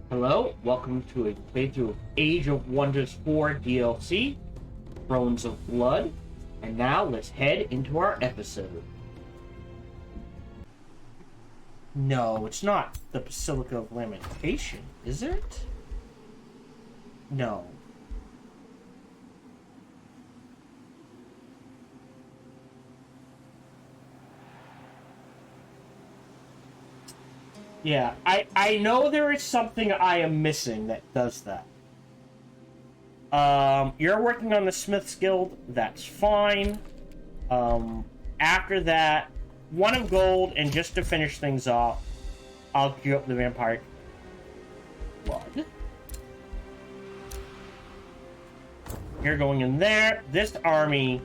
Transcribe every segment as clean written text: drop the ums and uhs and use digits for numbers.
Hello, welcome to a playthrough of Age of Wonders 4 DLC, Thrones of Blood, and now let's head into our episode. No, it's not the Basilica of Lamentation, is it? No. Yeah, I know there is something I am missing that does that. You're working on the Smith's Guild, that's fine. After that, one of gold, and just to finish things off, I'll queue up the Vampire Blood. You're going in there. This army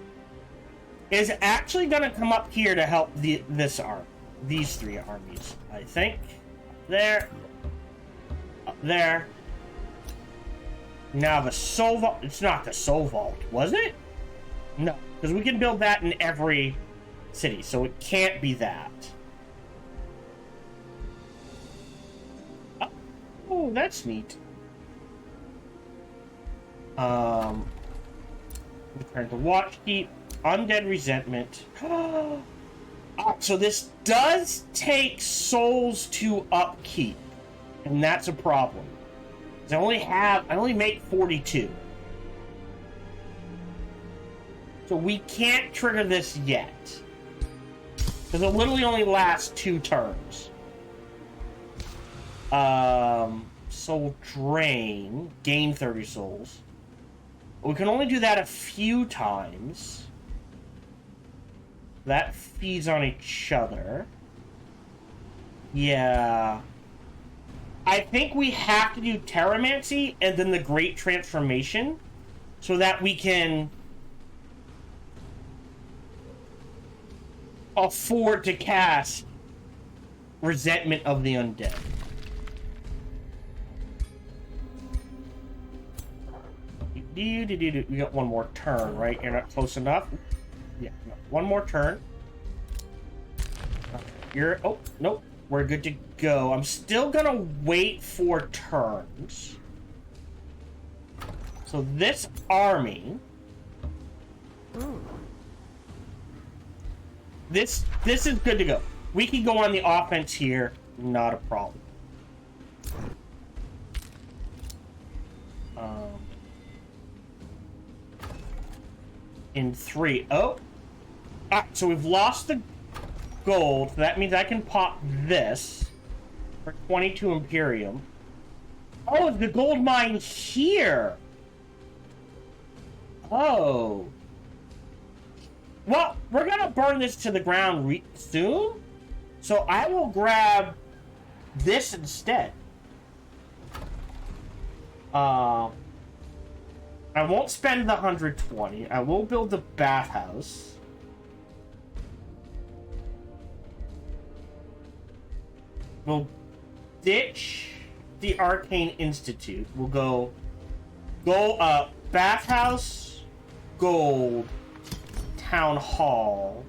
is actually going to come up here to help this army. These three armies, I think. There. Up there. Now the soul vault. It's not the soul vault, was it? No, because we can build that in every city, so it can't be that. Oh, that's neat. Return to Watchkeep. Undead Resentment. So this does take souls to upkeep, and that's a problem. I only make 42. So we can't trigger this yet. Because it literally only lasts 2 turns. Soul Drain. Gain 30 souls. We can only do that a few times. That feeds on each other. Yeah. I think we have to do Terramancy and then the Great Transformation so that we can afford to cast Resentment of the Undead. We got one more turn, right? You're not close enough. Yeah, no, one more turn. Oh, nope. We're good to go. I'm still gonna wait for turns. So this army... This is good to go. We can go on the offense here. Not a problem. In 3. Oh! So we've lost the gold. So that means I can pop this for 22 Imperium. Oh, the gold mine here! Oh. Well, we're gonna burn this to the ground soon. So I will grab this instead. I won't spend the 120. I will build the bathhouse. We'll ditch the Arcane Institute. We'll go bathhouse, gold, town hall.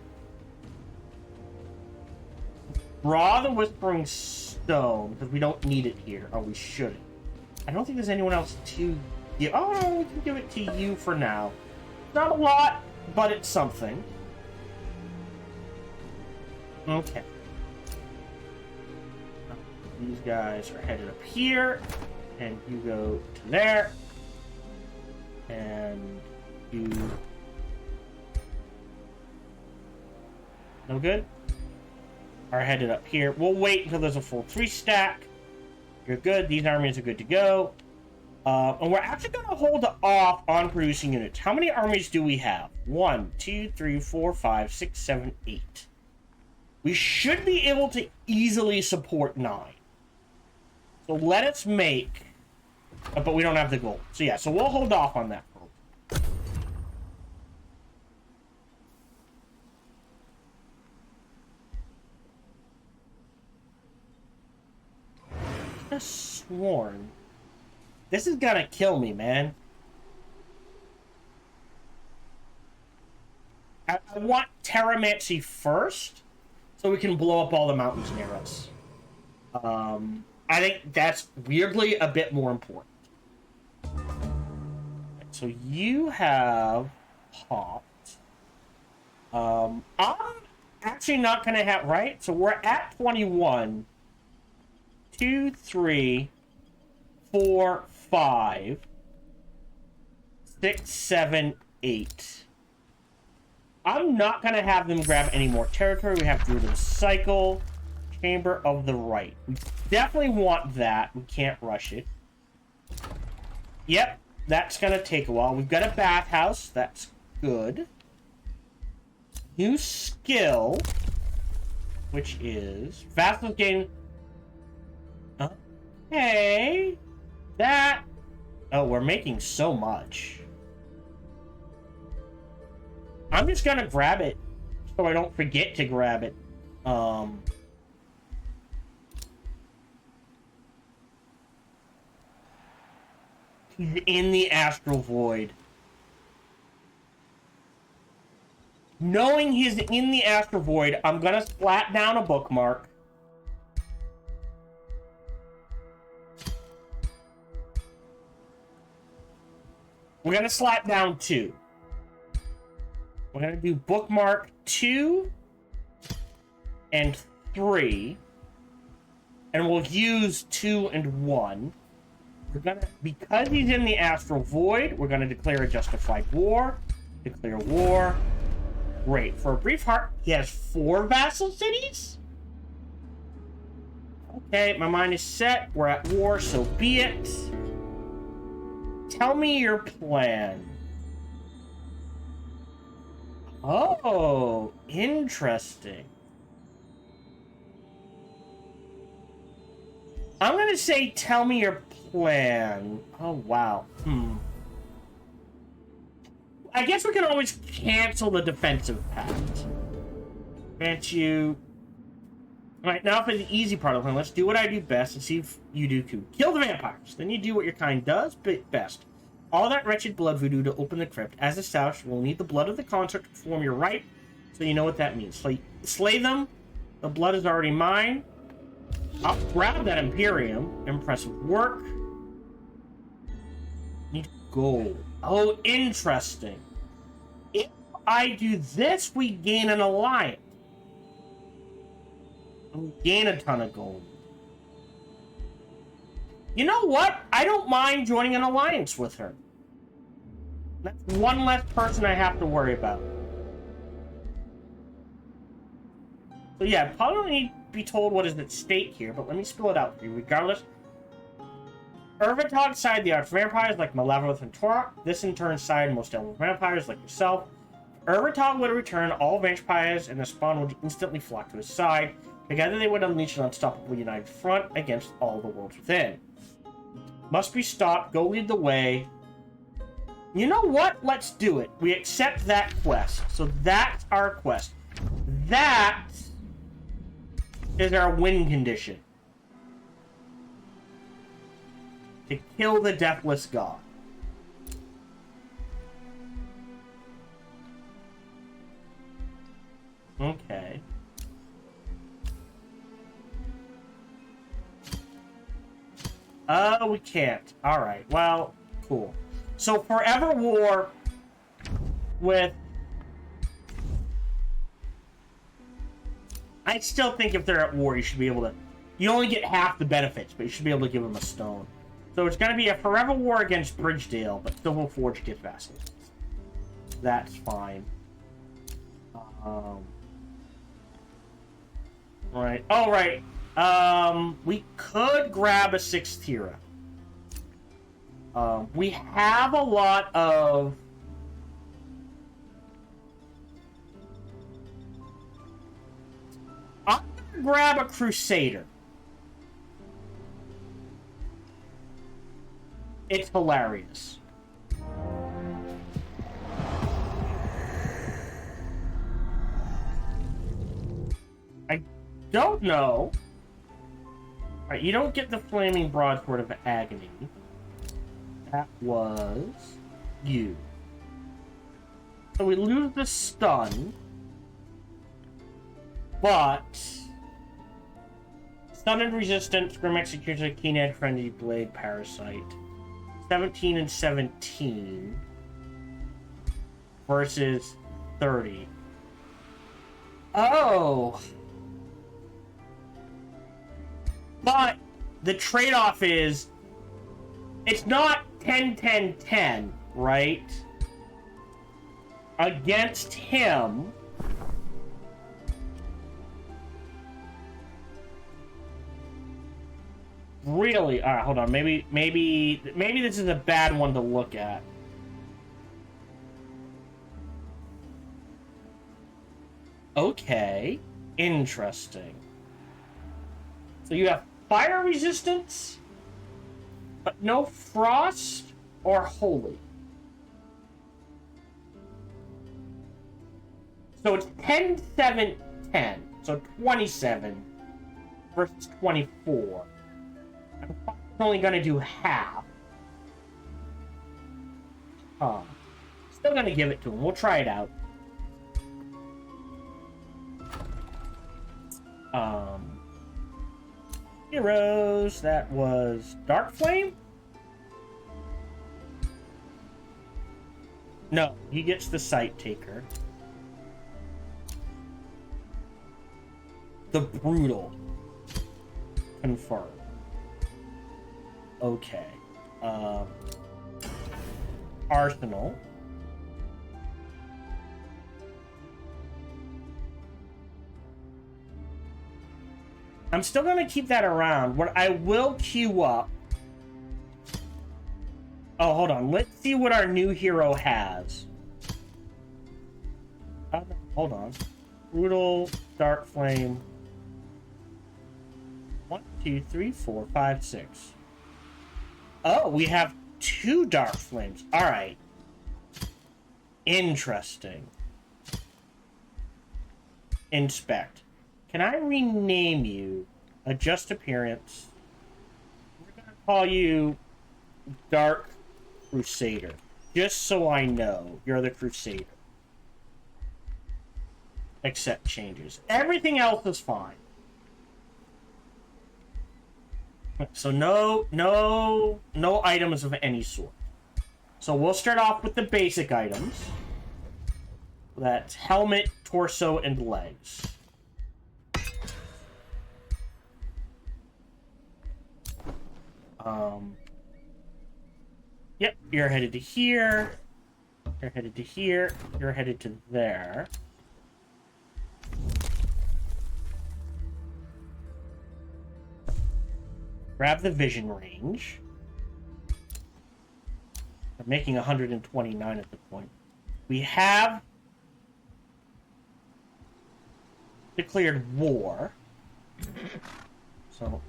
Draw the Whispering Stone, because we don't need it here. Oh, we shouldn't. I don't think there's anyone else to give. Oh, no, we can give it to you for now. Not a lot, but it's something. Okay. These guys are headed up here, and you go to there, and you... No good? Are headed up here. We'll wait until there's a full 3 stack. You're good. These armies are good to go. And we're actually going to hold off on producing units. How many armies do we have? 1, 2, 3, 4, 5, 6, 7, 8. We should be able to easily support 9. So let us make... but we don't have the gold. So yeah, so we'll hold off on that. I sworn. This is gonna kill me, man. I want Terramancy first, so we can blow up all the mountains near us. I think that's weirdly a bit more important. So you have popped. I'm actually not going to have... Right? So we're at 21. 2, 3, 4, 5, 6, 7, 8. I'm not going to have them grab any more territory. We have to do the cycle. Chamber of the Right. We definitely want that. We can't rush it. Yep, that's going to take a while. We've got a bathhouse. That's good. New skill, which is... Vassals gain... Okay. That... Oh, we're making so much. I'm just gonna grab it so I don't forget to grab it. He's in the astral void. Knowing he's in the astral void, I'm gonna slap down a bookmark. We're gonna slap down 2. We're gonna do bookmark 2 and 3, and we'll use 2 and 1. We're gonna, because he's in the astral void, we're gonna declare a justified war. Declare war. Great. For a brief heart, he has 4 vassal cities. Okay, my mind is set. We're at war, so be it. Tell me your plan. Oh, interesting. I'm gonna say tell me your plan. Oh, wow. I guess we can always cancel the defensive pact. Grant you... Alright, now for the easy part of the plan, let's do what I do best and see if you do too. Kill the vampires. Then you do what your kind does best. All that wretched blood voodoo to open the crypt. As established, we'll need the blood of the consort to perform your rite, so you know what that means. Slay them. The blood is already mine. I'll grab that Imperium. Impressive work. Need gold. Oh, interesting. If I do this, we gain an alliance. We gain a ton of gold. You know what? I don't mind joining an alliance with her. That's one less person I have to worry about. So yeah, probably don't need to be told what is at stake here, but let me spill it out for you. Regardless, Urvatog side the arch vampires like Malevolith and Torok. This in turn side most elven vampires like yourself. Urvatog would return all vampires, and the spawn would instantly flock to his side. Together they would unleash an unstoppable united front against all the worlds within. Must be stopped. Go lead the way. You know what? Let's do it. We accept that quest. So that's our quest. That is our win condition. To kill the Deathless God. Okay. We can't. Alright, well, cool. So, Forever War with... I still think if they're at war, you should be able to... You only get half the benefits, but you should be able to give them a stone. So it's going to be a Forever War against Bridgedale, but Silver Forge gets vassals. That's fine. Right. Oh, right. We could grab a 6th Tira. We have a lot of... I'm gonna grab a Crusader. It's hilarious. I don't know. Alright, you don't get the Flaming Broadsword of Agony. That was you. So we lose the stun. But Stunted resistance, Grim Executioner, Keen Edge, Frenzy Blade, Parasite. 17 and 17 versus 30. Oh! But the trade-off is it's not 10-10-10, right? Against him. Really? Alright, hold on. Maybe this is a bad one to look at. Okay. Interesting. So you have fire resistance, but no frost or holy. So it's 10, 7, 10. So 27 versus 24. I'm only going to do half. Still going to give it to him. We'll try it out. Heroes, that was Dark Flame? No, he gets the Sight Taker. The Brutal. Confirmed. Okay. Arsenal. I'm still going to keep that around. What I will queue up... Oh, hold on. Let's see what our new hero has. Hold on. Brutal, Dark Flame. 1, 2, 3, 4, 5, 6. Oh, we have 2 Dark Flames. Alright. Interesting. Inspect. Can I rename you? Adjust appearance. We're going to call you Dark Crusader. Just so I know you're the Crusader. Accept changes. Everything else is fine. So no items of any sort. So we'll start off with the basic items. That's helmet, torso, and legs. Yep, you're headed to here. You're headed to here. You're headed to there. Grab the vision range. I'm making 129 at the point. We have declared war. So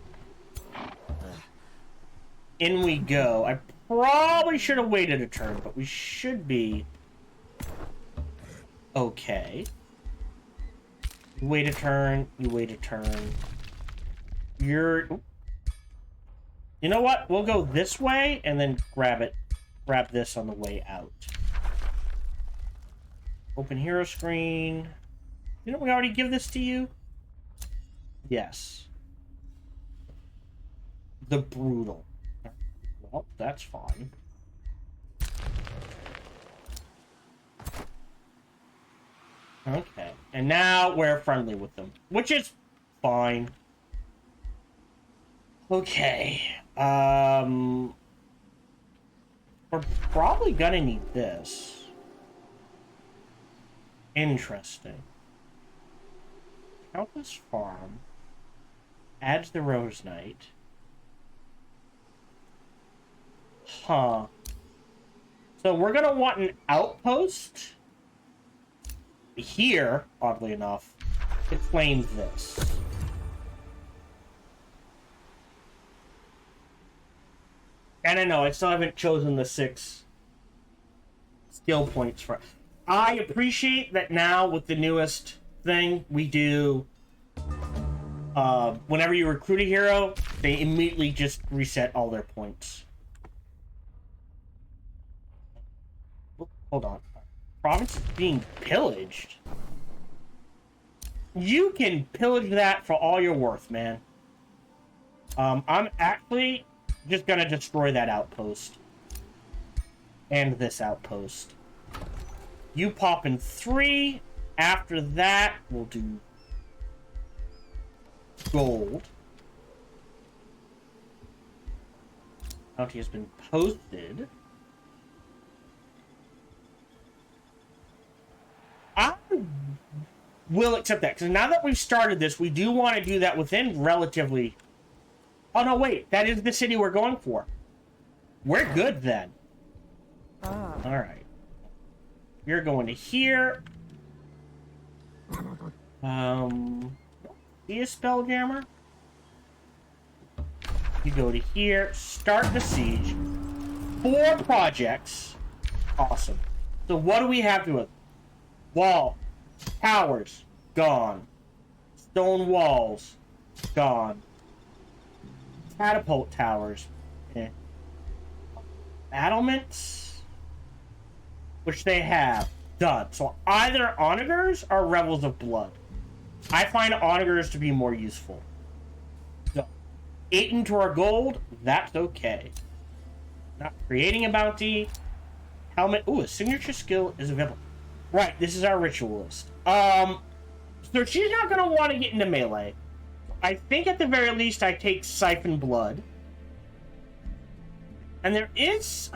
in we go. I probably should have waited a turn, but we should be okay. You wait a turn. You wait a turn. You know what? We'll go this way and then grab this on the way out. Open hero screen. Didn't we already give this to you? Yes. The Brutal. Well, that's fine. Okay. And now we're friendly with them, which is fine. Okay. We're probably gonna need this. Interesting. Countess Farm. Adds the Rose Knight. Huh. So we're gonna want an outpost here, oddly enough, to claim this. And I know, I still haven't chosen the 6 skill points for it. I appreciate that now with the newest thing, we do... whenever you recruit a hero, they immediately just reset all their points. Hold on. Province is being pillaged? You can pillage that for all you're worth, man. I'm actually just gonna destroy that outpost. And this outpost. You pop in 3. After that, we'll do gold. Bounty has been posted. I will accept that, because now that we've started this, we do want to do that within relatively... Oh, no, wait. That is the city we're going for. We're good, then. Alright. You're going to here. See a spelljammer? You go to here. Start the siege. 4 projects. Awesome. So what do we have to it? Wall. Towers. Gone. Stone walls. Gone. Catapult towers. Eh. Battlements. Which they have. Done. So either onagers or rebels of blood. I find onagers to be more useful. Done. 8 into our gold. That's okay. Not creating a bounty. Helmet. Ooh, a signature skill is available. Right, this is our ritualist. So she's not going to want to get into melee. I think at the very least I take Siphon Blood. And there is...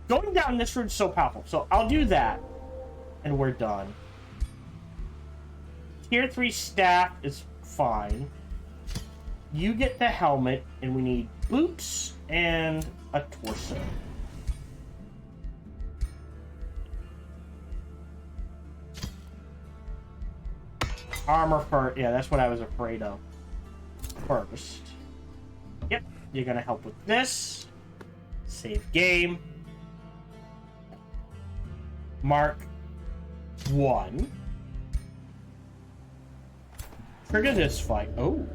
going down this route is so powerful. So I'll do that. And we're done. Tier 3 staff is fine. You get the helmet, and we need boots and a torso. Armor for... Yeah, that's what I was afraid of. First. Yep, you're gonna help with this. Save game. Mark 1. Trigger this fight. Oh.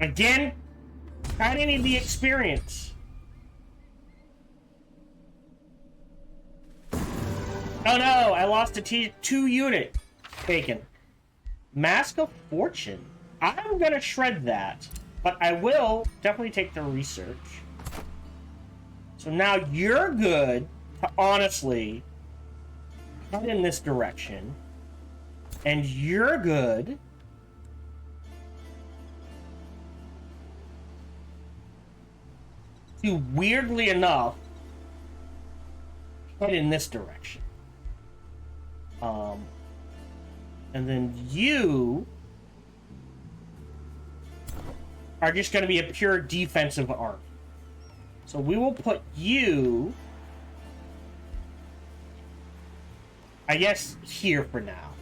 Again, I didn't need the experience. Oh no, I lost a T2 unit. Taken. Mask of Fortune. I'm gonna shred that, but I will definitely take the research. So now you're good to honestly head in this direction. And you're good to, weirdly enough, head in this direction. And then you are just going to be a pure defensive army. So we will put you, I guess, here for now.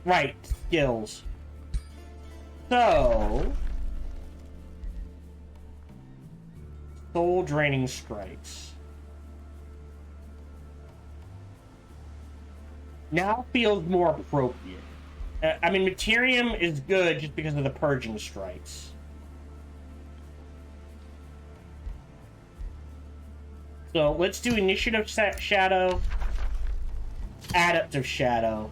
Right, skills. So, soul draining strikes. Now feels more appropriate. I mean, Materium is good just because of the purging strikes. So let's do Initiative Shadow, Adaptive Shadow,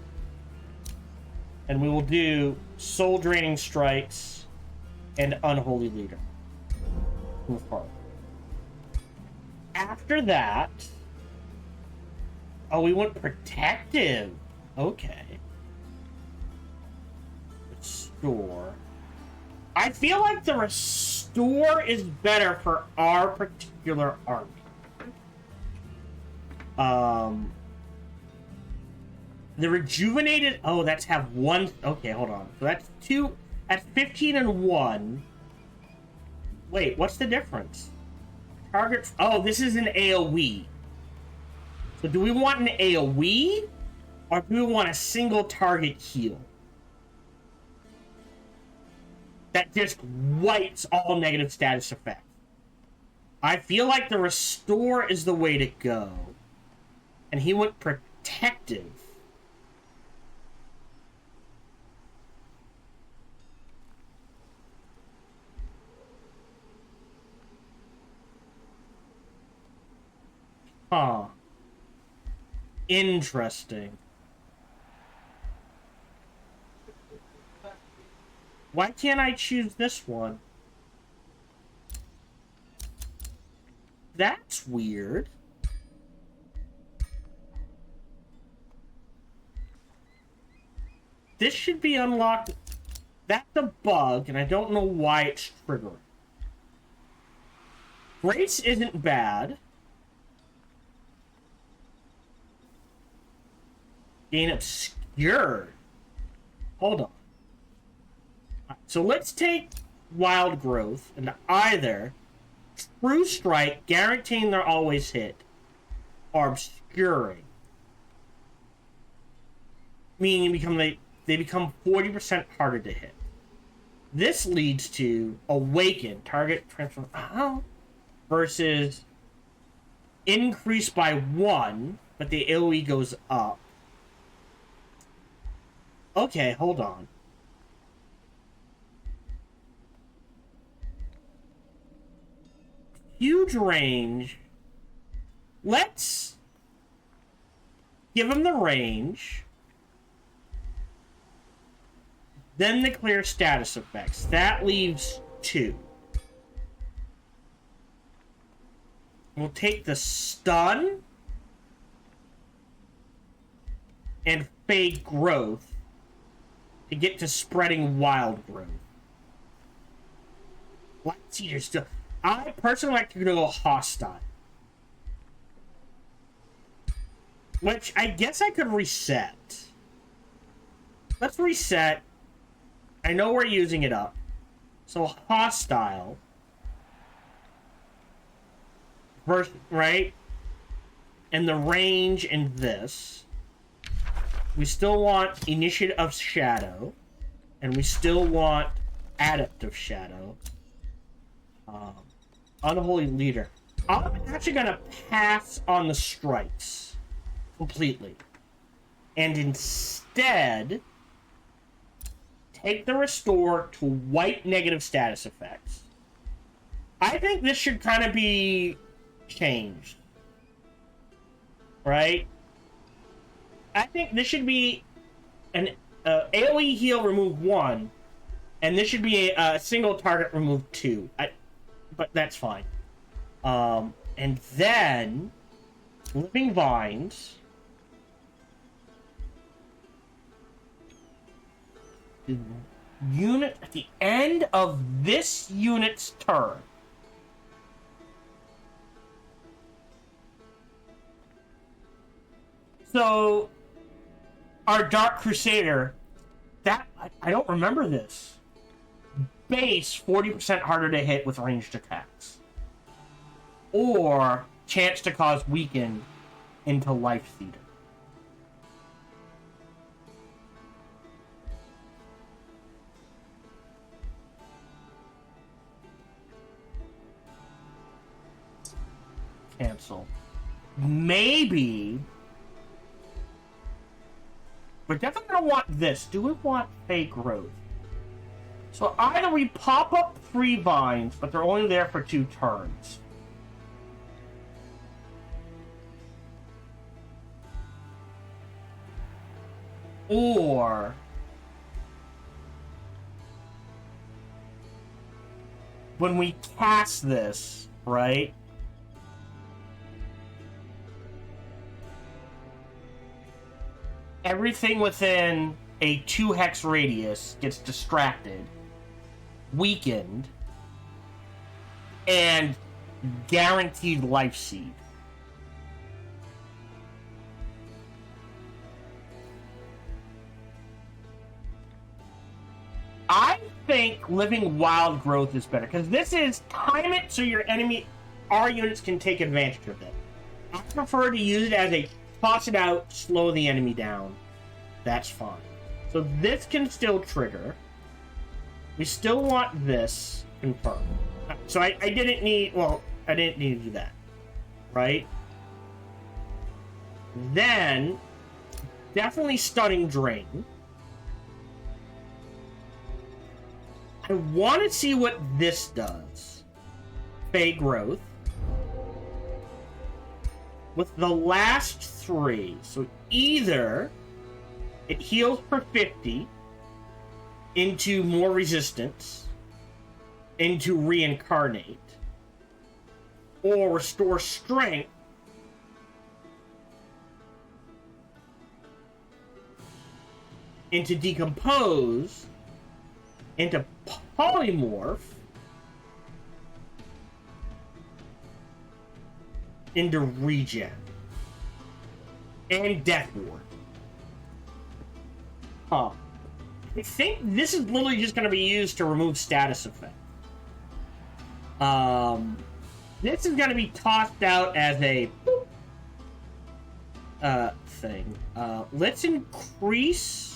and we will do Soul Draining Strikes and Unholy Leader. Move forward. After that, oh, we went Protective. Okay. Restore. I feel like the Restore is better for our particular army. The Rejuvenated... Oh, that's have 1... Okay, hold on. So that's 2... At 15 and 1... Wait, what's the difference? Target... Oh, this is an AoE. So do we want an AoE? Or do we want a single target heal? That just wipes all negative status effects. I feel like the Restore is the way to go. And he went Protective. Huh. Interesting. Why can't I choose this one? That's weird. This should be unlocked. That's a bug, and I don't know why it's triggering. Grace isn't bad. Gain obscured. Hold on. So let's take wild growth and either true strike, guaranteeing they're always hit, or obscuring, meaning they become 40% harder to hit. This leads to awaken, target transform versus increase by 1, but the AoE goes up. Okay, hold on. Huge range. Let's give him the range. Then the clear status effects. That leaves 2. We'll take the stun and fade growth to get to spreading wild growth. Let's see, still. I personally like to go hostile. Which I guess I could reset. Let's reset. I know we're using it up. So hostile. First, right? And the range in this. We still want Initiative of Shadow. And we still want Adept of Shadow. Unholy Leader. I'm actually going to pass on the strikes. Completely. And instead, take the restore to white negative status effects. I think this should kind of be changed. Right? I think this should be an AoE heal remove 1, and this should be a single target remove 2. But that's fine. And then Living Vines. Unit at the end of this unit's turn. So our Dark Crusader, that I don't remember this. Base 40% harder to hit with ranged attacks. Or chance to cause weakened into Life Theater. Cancel. Maybe. We're definitely going to want this. Do we want fake growth? So either we pop up 3 vines, but they're only there for 2 turns. Or when we cast this, right? Everything within a 2 hex radius gets distracted, weakened, and guaranteed life seed. I think living wild growth is better because this is time it so our units can take advantage of it. I prefer to use it as a toss it out, slow the enemy down. That's fine. So this can still trigger. We still want this confirmed. So I didn't need to do that. Right? Then, definitely stunning drain. I want to see what this does. Fey growth. with the last 3. So either it heals for 50 into more resistance, into reincarnate, or restore strength into decompose, into polymorph, into regen, and death ward. Huh. I think this is literally just going to be used to remove status effect. This is going to be tossed out as a thing. Let's increase.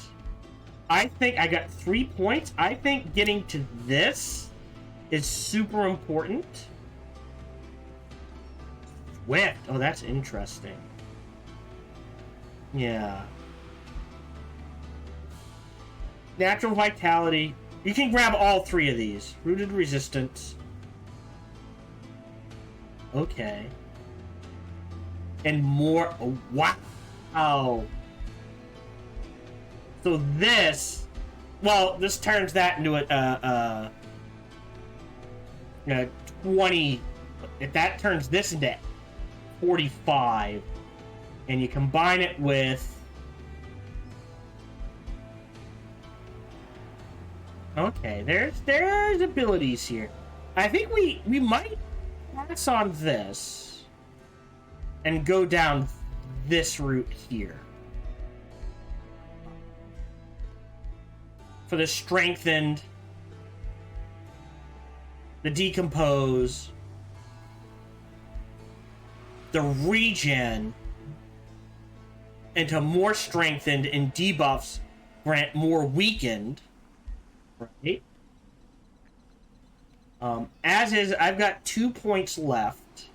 I think I got 3 points. I think getting to this is super important. Swift. Oh, that's interesting. Yeah. Natural vitality. You can grab all 3 of these. Rooted resistance. Okay. And more. Oh, wow. So this. Well, this turns that into a 20. If that turns this into 45, and you combine it with. Okay, there's abilities here. I think we might pass on this and go down this route here for the strengthened, the decompose, the regen, into more strengthened, and debuffs grant more weakened. Right. As is, I've got 2 points left.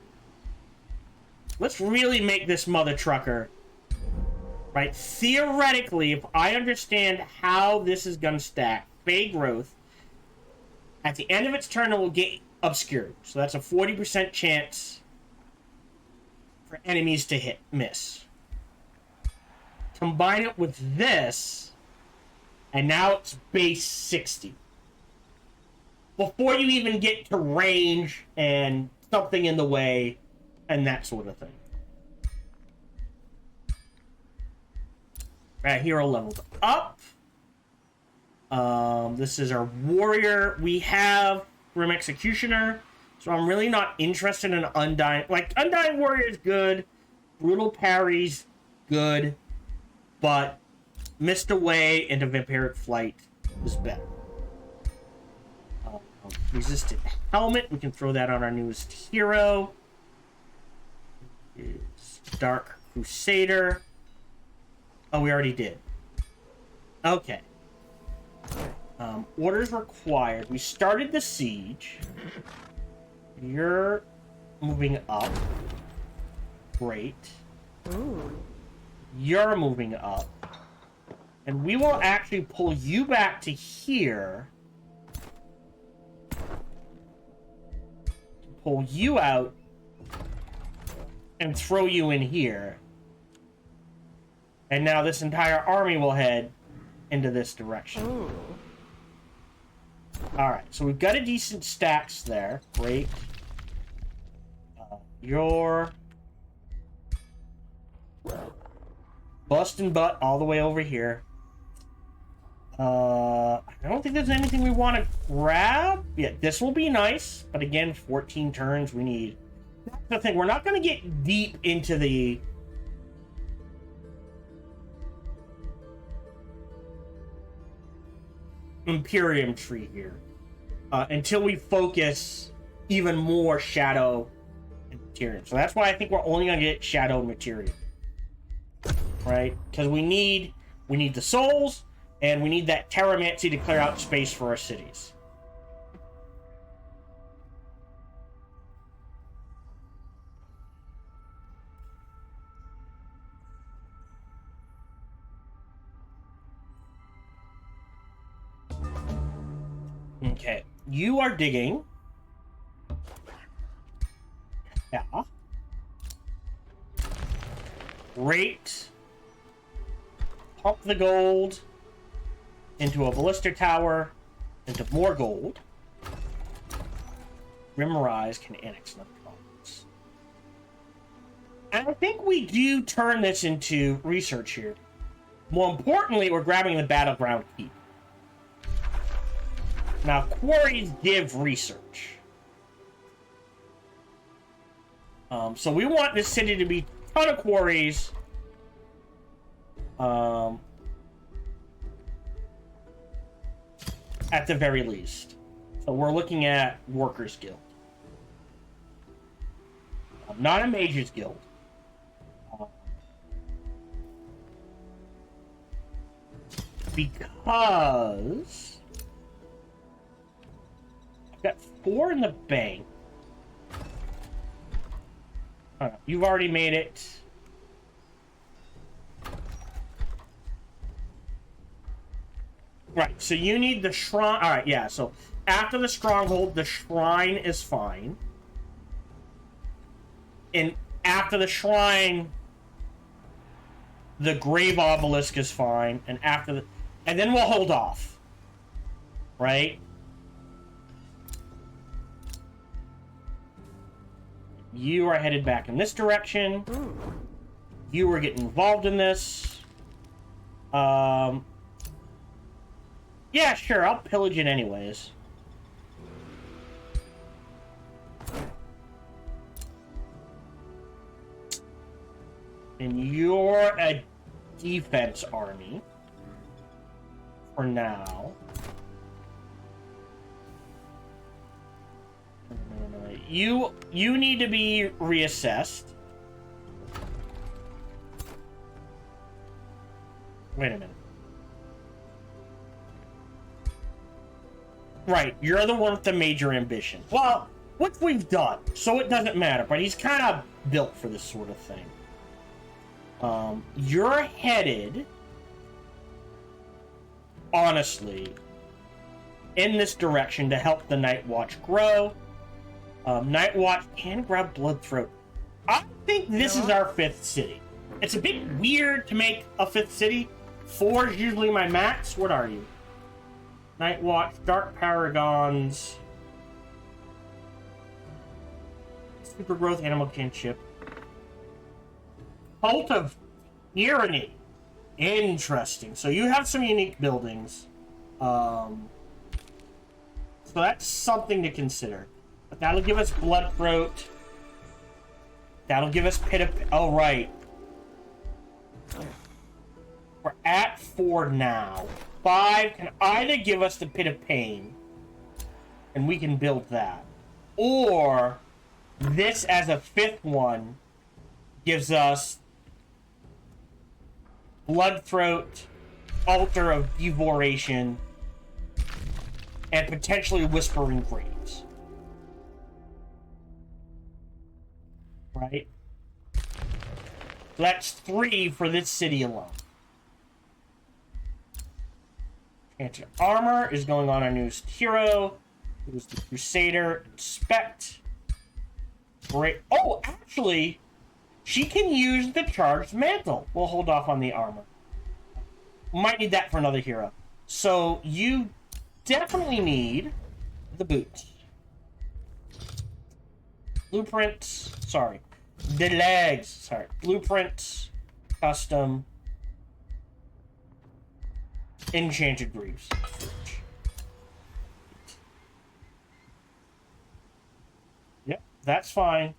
Let's really make this mother trucker. Right. Theoretically, if I understand how this is going to stack, Fey Growth, at the end of its turn, it will get obscured. So that's a 40% chance for enemies to miss. Combine it with this. And now it's base 60. Before you even get to range and something in the way and that sort of thing. Right, hero leveled up. This is our warrior. We have Grim Executioner. So I'm really not interested in Undying. Like, Undying Warrior is good. Brutal Parry's good. But Missed Away into Vampiric Flight is better. Resistant Helmet. We can throw that on our newest hero. Is Dark Crusader. Oh, we already did. Okay. Orders required. We started the siege. You're moving up. Great. Ooh. You're moving up. And we will actually pull you back to here. Pull you out. And throw you in here. And now this entire army will head into this direction. Ooh. Alright, so we've got a decent stacks there. Great. You're busting butt all the way over here. I don't think there's anything we want to grab. Yeah, this will be nice, but again, 14 turns. We need. That's the thing. We're not going to get deep into the Imperium tree here until we focus even more Shadow and Material. So that's why I think we're only going to get Shadow and Material. Right? Because we need the souls, and we need that Terramancy to clear out space for our cities. Okay, you are digging. Yeah. Great. Pump the gold into a ballista tower, into more gold. Rimrise can annex another province. And I think we do turn this into research here. More importantly, we're grabbing the battleground keep. Now, quarries give research. So we want this city to be a ton of quarries. At the very least. So we're looking at Workers Guild. Not a Mages Guild. Because I've got 4 in the bank. You've already made it. Right, so you need the shrine. Alright, yeah, so after the stronghold, the shrine is fine. And after the shrine, the grave obelisk is fine. And after the... And then we'll hold off. Right? You are headed back in this direction. You are getting involved in this. Yeah, sure, I'll pillage it anyways. And you're a defense army. For now. You need to be reassessed. Wait a minute. Right, you're the one with the major ambition. Well, what we've done, so it doesn't matter, but he's kind of built for this sort of thing. You're headed, honestly, in this direction to help the Night Watch grow. Night Watch can grab Bloodthroat. I think this is our 5th city. It's a bit weird to make a 5th city. 4 is usually my max. What are you? Night Watch, Dark Paragons, Super Growth Animal Kinship, Cult of Tyranny. Interesting. So you have some unique buildings. So that's something to consider. But that'll give us Bloodthroat. That'll give us Pit of... Oh, right. We're at 4 now. 5 can either give us the Pit of Pain, and we can build that. Or, this as a 5th one gives us Bloodthroat, Altar of Devoration, and potentially Whispering Graves. Right? That's 3 for this city alone. Anti-armor is going on our newest hero, who's the Crusader. Inspect. Great. Oh, actually, she can use the charged mantle. We'll hold off on the armor. Might need that for another hero. So you definitely need the boots. Blueprints. Sorry. The legs. Sorry. Blueprints. Custom. Enchanted Greaves. Yep, that's fine.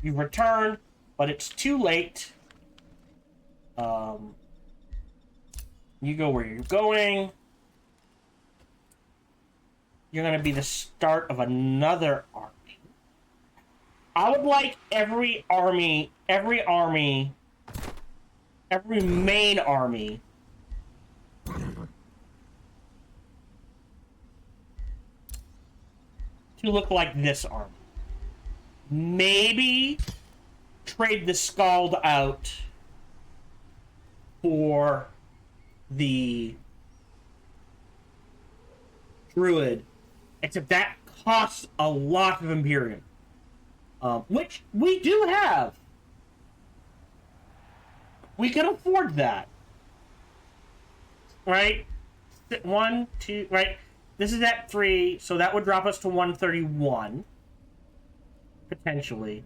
You've returned, but it's too late. You go where you're going. You're going to be the start of another army. I would like every main army to look like this army. Maybe trade the Scald out for the Druid, except that costs a lot of Imperium, which we do have. We can afford that. Right? 1, 2, right? This is at 3, so that would drop us to 131. Potentially.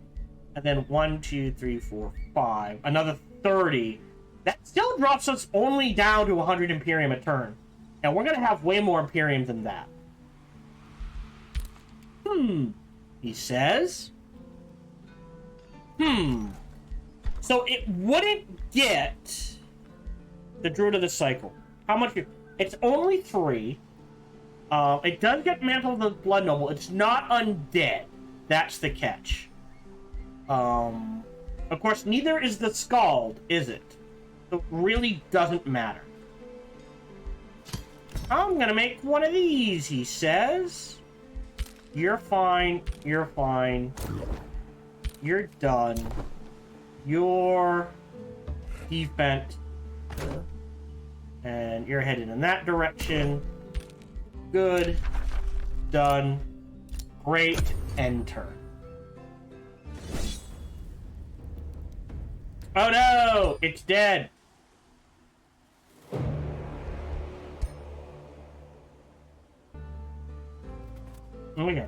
And then 1, 2, 3, 4, 5. Another 30. That still drops us only down to 100 Imperium a turn. And we're going to have way more Imperium than that. He says. So it wouldn't get the Druid of the Cycle. How much? It's only 3. It does get Mantle of the Blood Noble. It's not undead. That's the catch. Of course, neither is the Scald, is it? So it really doesn't matter. I'm gonna make one of these, he says. You're fine. You're fine. You're done. You're defense. And you're headed in that direction. Good. Done. Great. End turn. Oh no! It's dead! Okay.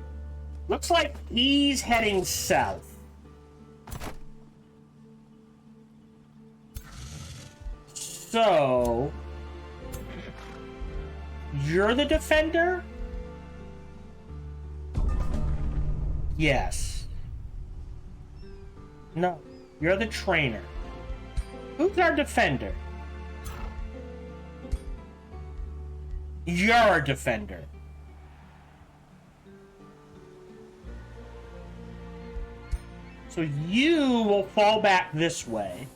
Looks like he's heading south. So... You're the defender? Yes. No. You're the trainer. Who's our defender? You're a defender. So you will fall back this way.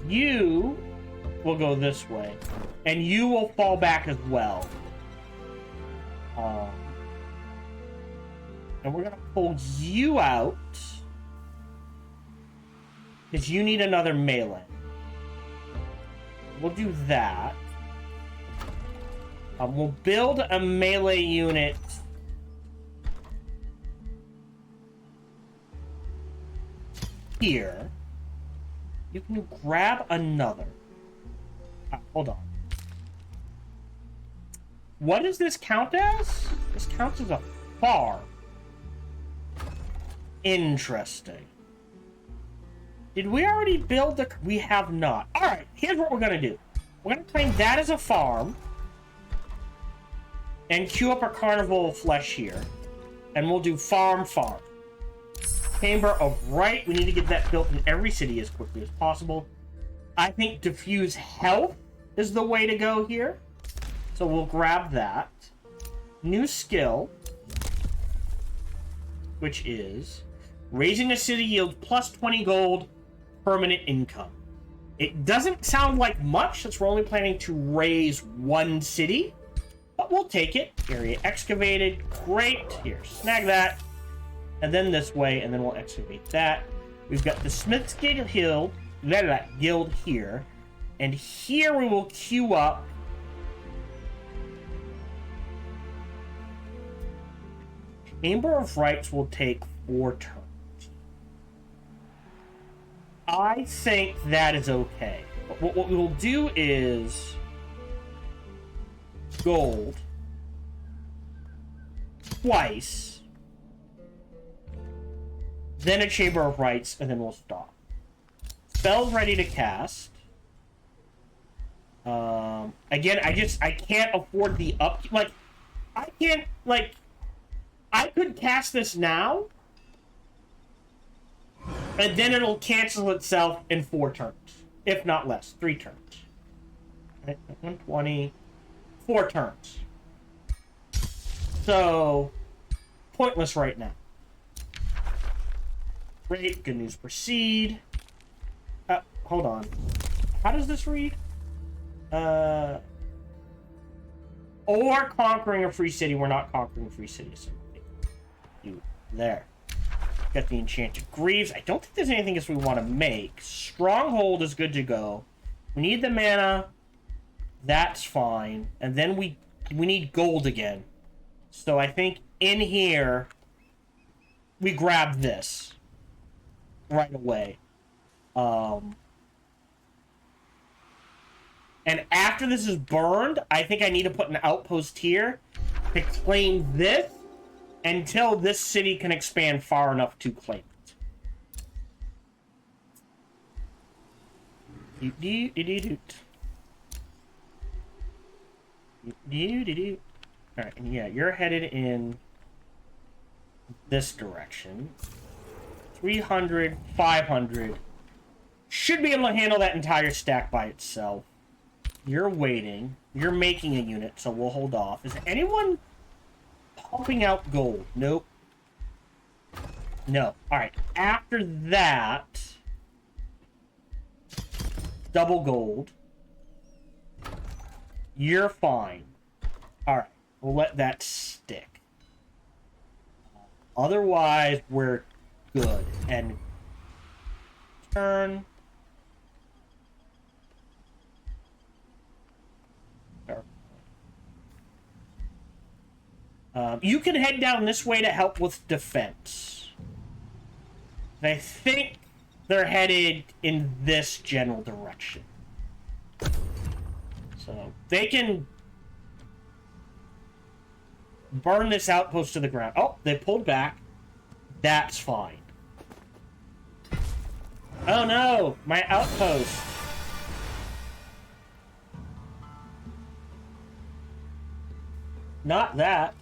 You will go this way. And you will fall back as well. And we're going to pull you out. Because you need another melee. We'll do that. We'll build a melee unit. Here. You can grab another. Hold on. What does this count as? This counts as a farm. Interesting. Did we already build the... We have not. Alright, here's what we're going to do. We're going to claim that as a farm. And queue up our Carnival of Flesh here. And we'll do farm. Chamber of Right. We need to get that built in every city as quickly as possible. I think Diffuse Health is the way to go here. So we'll grab that. New skill. Which is... Raising a city yields plus 20 gold permanent income. It doesn't sound like much since we're only planning to raise one city. But we'll take it. Area excavated. Great. Here, snag that. And then this way, and then we'll excavate that. We've got the Smith's Guild here. And here we will queue up Chamber of Rights will take 4 turns. I think that is okay. But what we will do is gold twice, then a Chamber of Rights, and then we'll stop. Spells ready to cast. Again, I can't afford the up. Like, I can't, like, I could cast this now, and then it'll cancel itself in 4 turns, if not less, 3 turns. Right, 120, 4 turns. So, pointless right now. Great, good news, proceed. Hold on. How does this read? Or conquering a free city. We're not conquering a free city. So you there. Got the Enchanted Greaves. I don't think there's anything else we want to make. Stronghold is good to go. We need the mana. That's fine. And then we need gold again. So I think in here we grab this right away. And after this is burned, I think I need to put an outpost here to claim this until this city can expand far enough to claim it. Alright, and yeah, you're headed in this direction. 300, 500. Should be able to handle that entire stack by itself. You're waiting. You're making a unit, so we'll hold off. Is anyone pumping out gold? Nope. No. Alright, after that... double gold. You're fine. Alright, we'll let that stick. Otherwise, we're good. And turn. You can head down this way to help with defense. I think they're headed in this general direction. So they can burn this outpost to the ground. Oh, they pulled back. That's fine. Oh no, my outpost. Not that.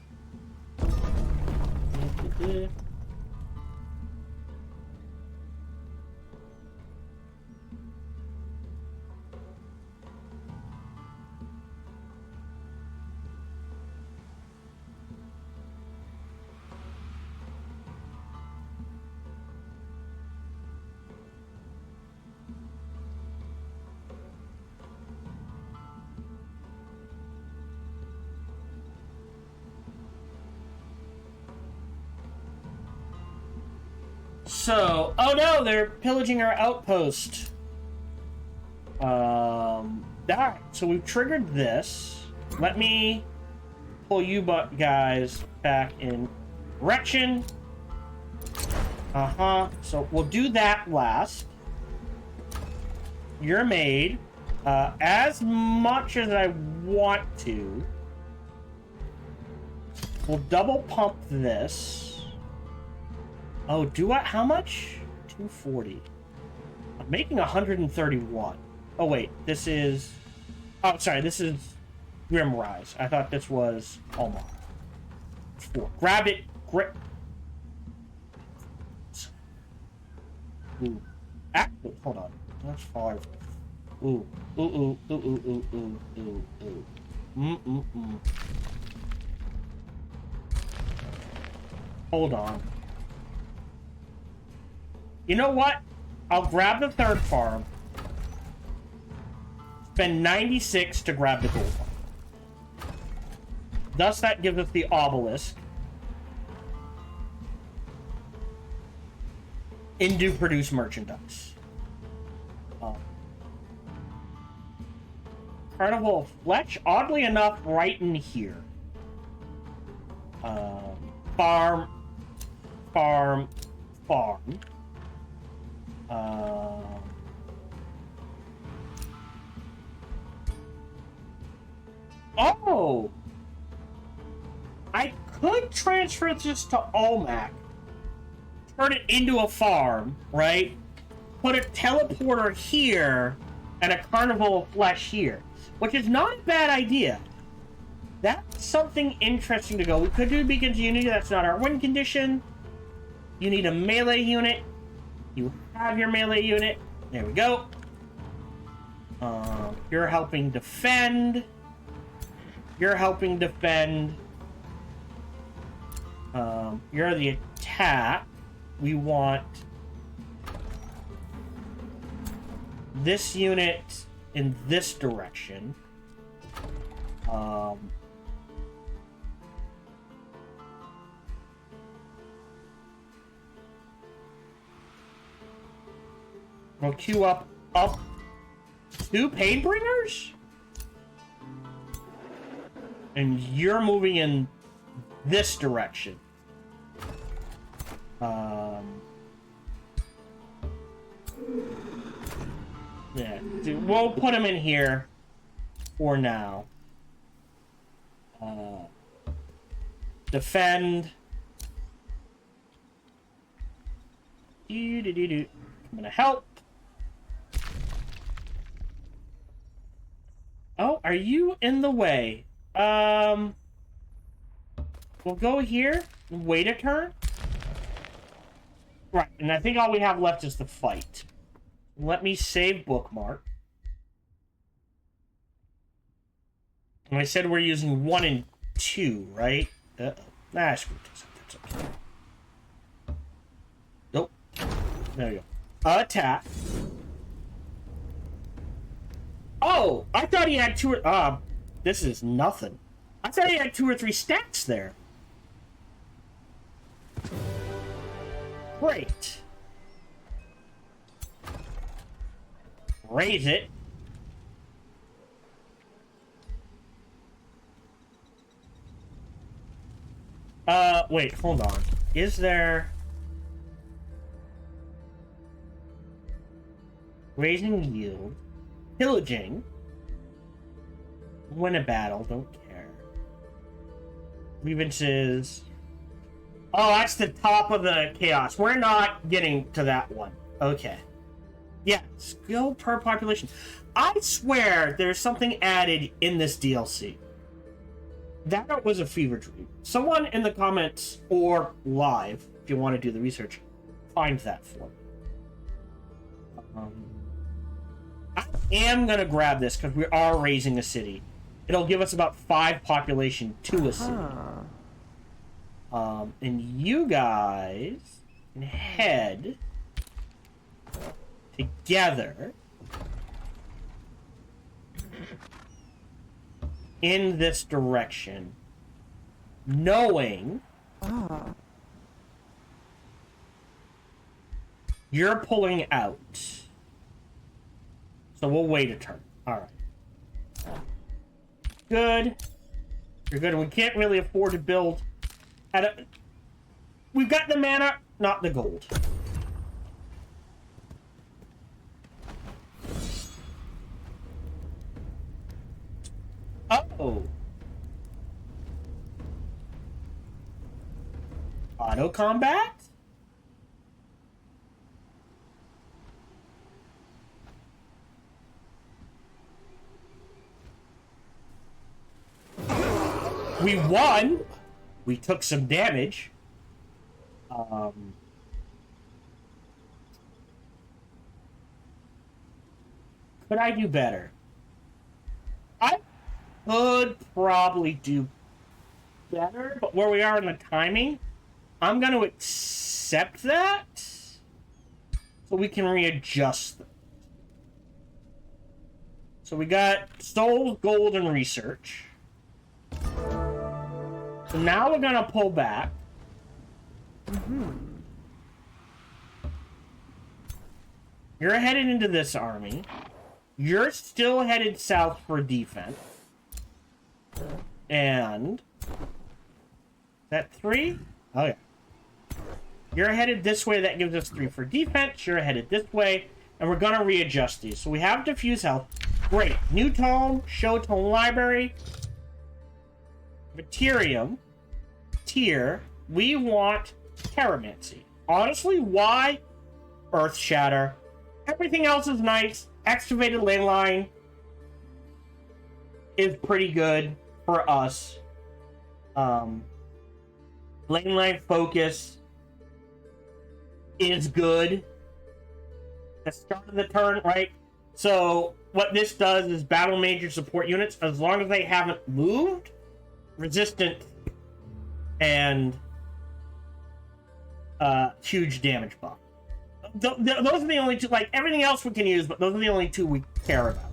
So, oh no, they're pillaging our outpost. Alright, so we've triggered this. Let me pull you guys back in direction. So we'll do that last. You're made. As much as I want to, we'll double pump this. Oh, do I? How much? 240. I'm making 131. Oh, wait. This is... Oh, sorry. This is Grimrise. I thought this was Almar. 4. Grab it. Grip. Ooh. Actually, hold on. That's 5. Ooh. Ooh, ooh, ooh, ooh, ooh, ooh, ooh, ooh. Hold on. You know what? I'll grab the third farm. Spend 96 to grab the gold farm. Thus, that gives us the obelisk. And do produce merchandise. Carnival of Fletch, oddly enough, right in here. Farm. Oh! I could transfer this to Olmec. Turn it into a farm, right? Put a teleporter here and a Carnival of Flesh here. Which is not a bad idea. That's something interesting to go. We could do Beacons of Unity. That's not our win condition. You need a melee unit. You have your melee unit. There we go. You're helping defend. You're helping defend. You're the attack. We want this unit in this direction. We'll queue up 2 Painbringers? And you're moving in this direction. We'll put them in here for now. Defend. I'm gonna help. Oh, are you in the way? We'll go here. Wait a turn. Right, and I think all we have left is the fight. Let me save bookmark. And I said we're using 1 and 2, right? Nah, screw this. That's okay. Nope. There you go. Attack. Oh, I thought he had 2 or... this is nothing. I thought he had 2 or 3 stacks there. Great. Raise it. Wait, hold on. Is there... Raising yield. Pillaging. Win a battle, don't care. Grievances. Oh, that's the top of the chaos. We're not getting to that one. Okay. Yeah, skill per population. I swear there's something added in this DLC. That was a fever dream. Someone in the comments or live, if you want to do the research, find that for me. I am going to grab this because we are raising a city. It'll give us about 5 population to a city. And you guys can head together in this direction, knowing you're pulling out. So we'll wait a turn. Alright. Good. You're good. We can't really afford to build at a... We've got the mana, not the gold. Oh. Auto combat? We won. We took some damage. Could I do better? I could probably do better, but where we are in the timing, I'm going to accept that so we can readjust them. So we got souls, gold, and research. So now we're going to pull back. You're headed into this army. You're still headed south for defense. And... Is that 3? Oh, yeah. You're headed this way. That gives us 3 for defense. You're headed this way. And we're going to readjust these. So we have diffuse health. Great. New tome. Show tome library. Materium. Tier. We want Terramancy. Honestly, why? Earth Shatter. Everything else is nice. Excavated ley line is pretty good for us. Ley line focus is good. The start of the turn, right? So what this does is battle major support units, as long as they haven't moved, resistant and huge damage buff. Those are the only 2, like, everything else we can use, but those are the only 2 we care about.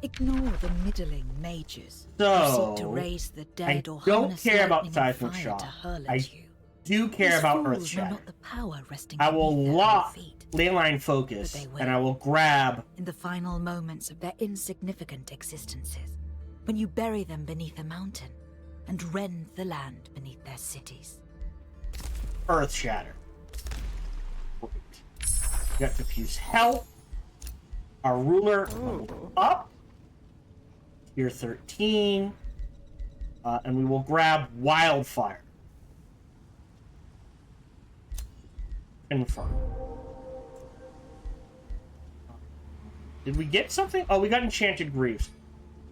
Ignore the middling mages So, who seek to raise the dead I or don't harness care about lightning Seismic and fire Shock. to hurl I at you. do care These about fools Earth know Shatter. not the power resting I will beneath their lock feet. Leyline Focus, But they will. and I will grab... In the final moments of their insignificant existences, when you bury them beneath a mountain and rend the land beneath their cities. Earth Shatter. got diffuse health. Our ruler leveled up. Tier 13. And we will grab wildfire. Confirm. Did we get something? Oh, we got enchanted greaves.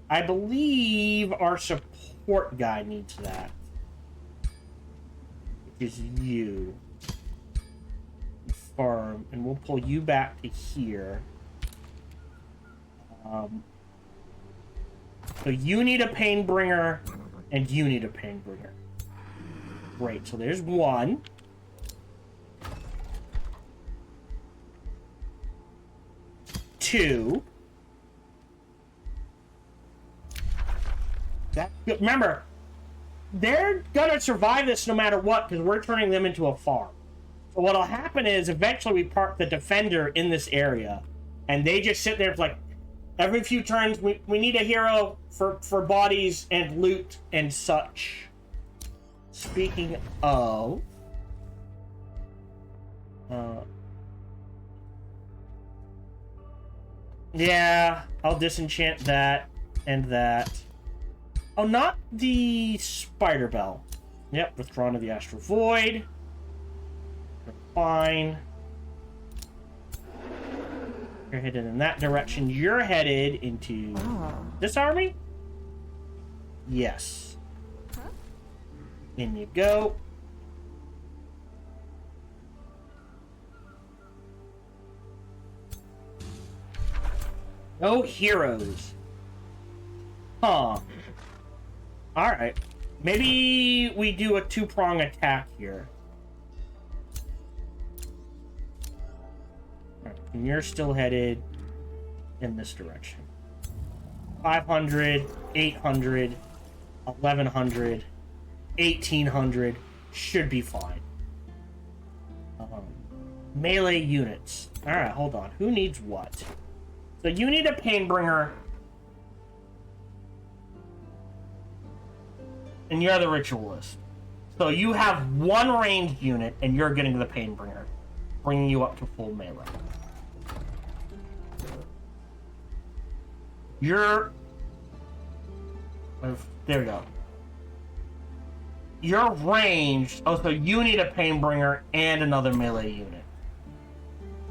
I believe our support guy needs that. Which is you. Farm, and we'll pull you back to here. So you need a Painbringer, and you need a Painbringer. Great, so there's one. Two. That, remember, they're gonna survive this no matter what, because we're turning them into a farm. So what'll happen is eventually we park the defender in this area, and they just sit there. It's like every few turns we need a hero for bodies and loot and such. Speaking of, yeah, I'll disenchant that and that. Oh, not the Spider Bell. Yep, withdrawn to the Astral Void. Fine. You're headed in that direction. You're headed into this army? Yes. In you go. No heroes. Huh. Alright. Maybe we do a two-prong attack here. And you're still headed in this direction. 500, 800, 1100, 1800 should be fine. Melee units. Alright, hold on. Who needs what? So you need a Painbringer. And you're the Ritualist. So you have one ranged unit, and you're getting the Painbringer, bringing you up to full melee. You're... there we go. You're ranged. Oh, so you need a Painbringer and another melee unit.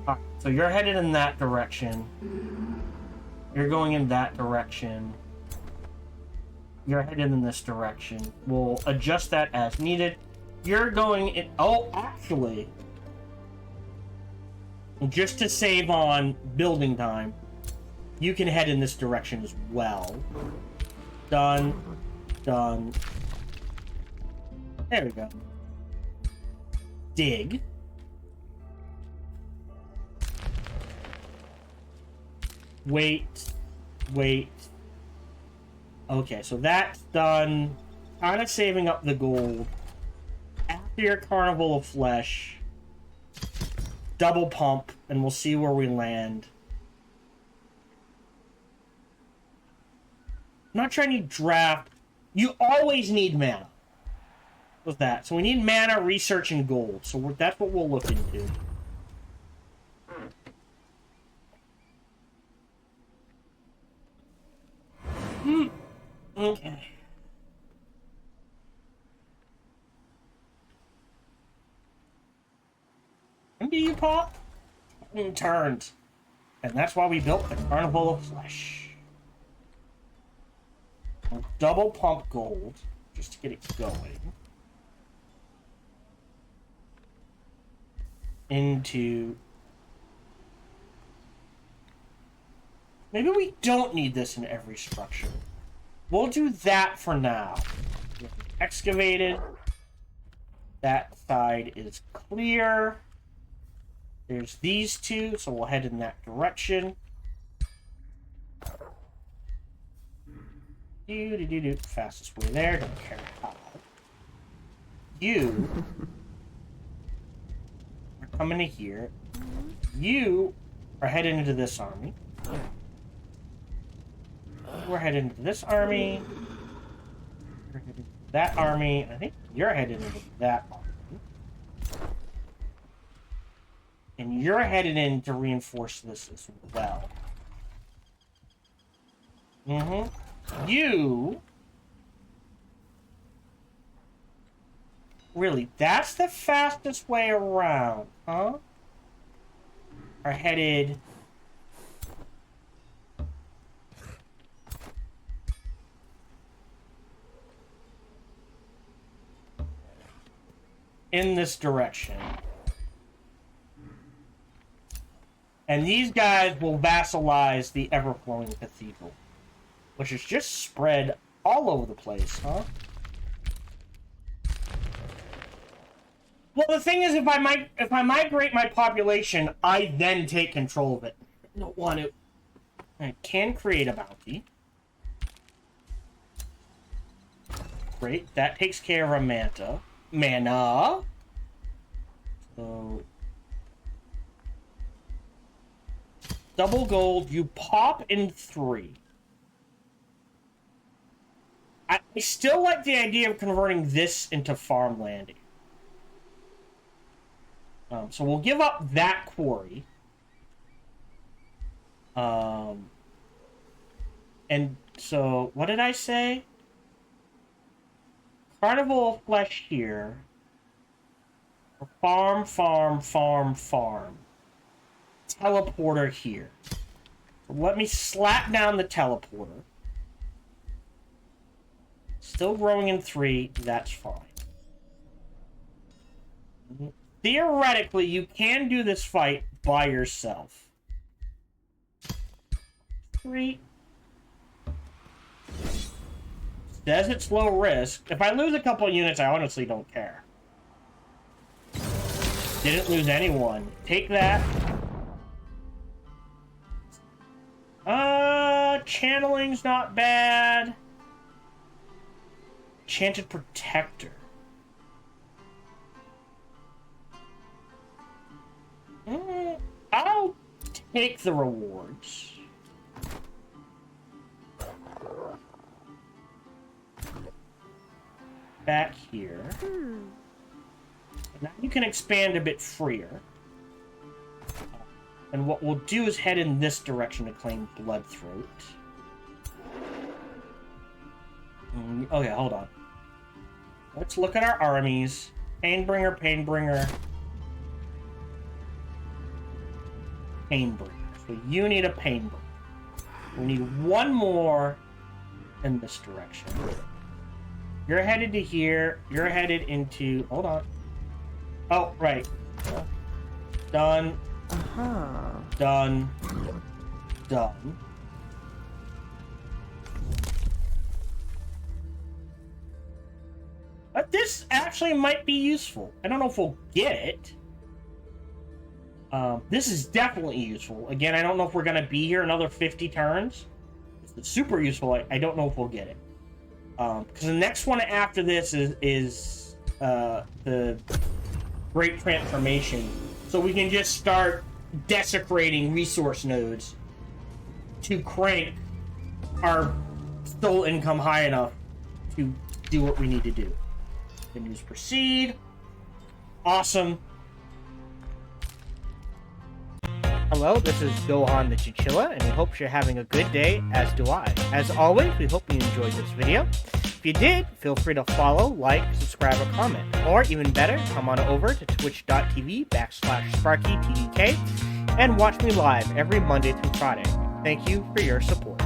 Alright, so you're headed in that direction. You're going in that direction. You're headed in this direction. We'll adjust that as needed. You're going in... Oh, actually... just to save on building time, you can head in this direction as well. Done. Done. There we go. Dig. Wait. Wait. Okay, so that's done. Kind of saving up the gold. After your Carnival of Flesh, double pump, and we'll see where we land. I'm not trying to draft. You always need mana with that. So we need mana, research, and gold. So that's what we'll look into. Okay. And do you pop? Turned. And that's why we built the Carnival of Flesh. We'll double pump gold just to get it going. Into... Maybe we don't need this in every structure. We'll do that for now. Excavated. That side is clear. There's these two, so we'll head in that direction. Fastest way there, don't care how. You are coming to here. You are heading into this army. We're headed into this army. We're headed into that army. I think you're headed into that army. And you're headed in to reinforce this as well. You... Really, that's the fastest way around, huh? Are headed... in this direction. And these guys will vassalize the ever-flowing cathedral, which is just spread all over the place, huh? Well, the thing is, if I migrate my population, I then take control of it. I don't want to. I can create a bounty. Great, that takes care of a mana. So double gold, you pop in 3. I still like the idea of converting this into farmland. So we'll give up that quarry. And so, what did I say? Carnival flesh here. Farm. Teleporter here. So let me slap down the teleporter. Still growing in 3, that's fine. Theoretically, you can do this fight by yourself. 3. Says it's low risk. If I lose a couple units, I honestly don't care. Didn't lose anyone. Take that. Channeling's not bad. Enchanted Protector. I'll take the rewards. Back here. Now you can expand a bit freer. And what we'll do is head in this direction to claim Bloodthroat. Oh yeah, hold on. Let's look at our armies. Painbringer. So you need a Painbringer. We need one more in this direction. You're headed to here. You're headed into... Hold on. Oh, right. Done. Done. But this actually might be useful. I don't know if we'll get it. This is definitely useful. Again, I don't know if we're going to be here another 50 turns. It's super useful. I don't know if we'll get it. Because the next one after this is the Great Transformation. So we can just start desecrating resource nodes to crank our soul income high enough to do what we need to do. Menus proceed. Awesome. Hello, this is Gohan the Chinchilla, and we hope you're having a good day, as do I. As always, we hope you enjoyed this video. If you did, feel free to follow, like, subscribe, or comment. Or, even better, come on over to twitch.tv/SparkyTDK and watch me live every Monday through Friday. Thank you for your support.